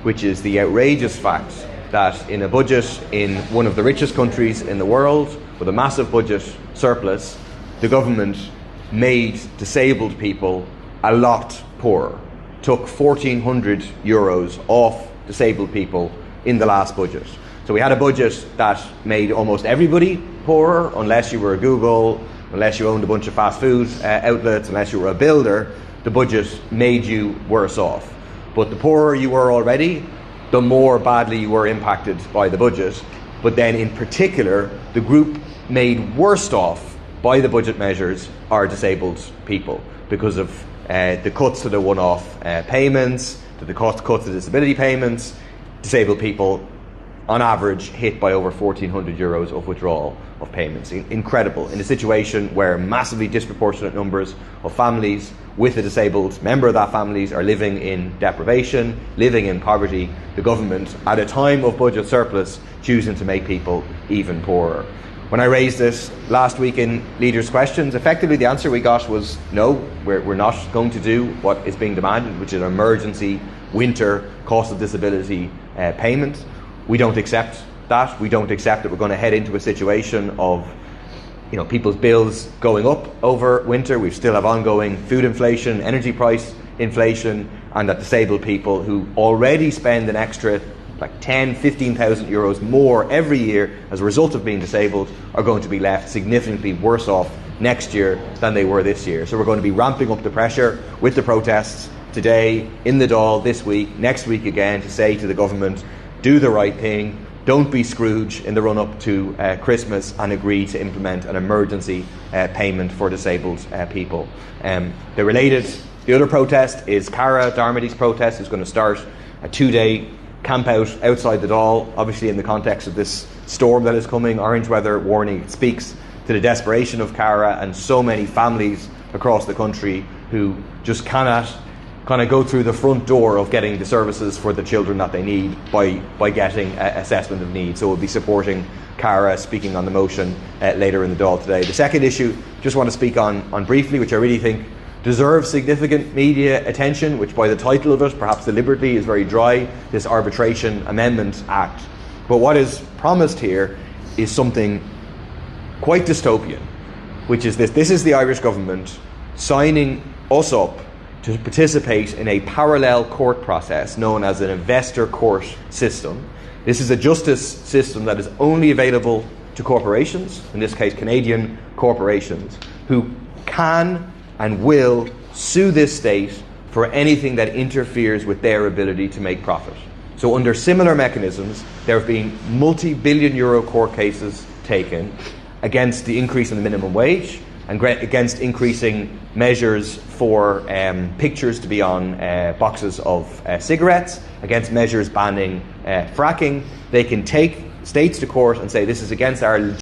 which is the outrageous fact that in a budget in one of the richest countries in the world, with a massive budget surplus, the government made disabled people a lot poorer, took €1,400 off disabled people in the last budget. So we had a budget that made almost everybody poorer, unless you were a Google, unless you owned a bunch of fast food outlets, unless you were a builder. The budget made you worse off. But the poorer you were already, the more badly you were impacted by the budget. But then in particular, the group made worse off by the budget measures are disabled people, because of the cuts to the one-off payments, to the cuts to disability payments. Disabled people on average hit by over €1,400 of withdrawal of payments. Incredible. In a situation where massively disproportionate numbers of families with a disabled member of that families are living in deprivation, living in poverty, the government, at a time of budget surplus, choosing to make people even poorer. When I raised this last week in Leaders' Questions, effectively the answer we got was no, we're not going to do what is being demanded, which is an emergency winter cost of disability payment. We don't accept that. We don't accept that we're going to head into a situation of people's bills going up over winter. We still have ongoing food inflation, energy price inflation, and that disabled people who already spend an extra like €10,000–15,000 more every year as a result of being disabled are going to be left significantly worse off next year than they were this year. So we're going to be ramping up the pressure with the protests today, in the Dáil, this week, next week again, to say to the government, do the right thing, don't be Scrooge in the run-up to Christmas, and agree to implement an emergency payment for disabled people. The other protest is Cara Darmody's protest, is going to start a 2-day camp out outside the Dáil. Obviously, in the context of this storm that is coming, orange weather warning, it speaks to the desperation of Cara and so many families across the country who just cannot kind of go through the front door of getting the services for the children that they need by getting assessment of need. So we'll be supporting Cara speaking on the motion later in the Dáil today. The second issue just want to speak on briefly, which I really think deserves significant media attention, which by the title of it, perhaps deliberately, is very dry, this Arbitration Amendment Act. But what is promised here is something quite dystopian, which is this. This is the Irish government signing us up to participate in a parallel court process known as an investor court system. This is a justice system that is only available to corporations, in this case Canadian corporations, who can and will sue this state for anything that interferes with their ability to make profit. So under similar mechanisms, there have been multi-billion euro court cases taken against the increase in the minimum wage and against increasing measures for pictures to be on boxes of cigarettes, against measures banning fracking. They can take states to court and say this is against our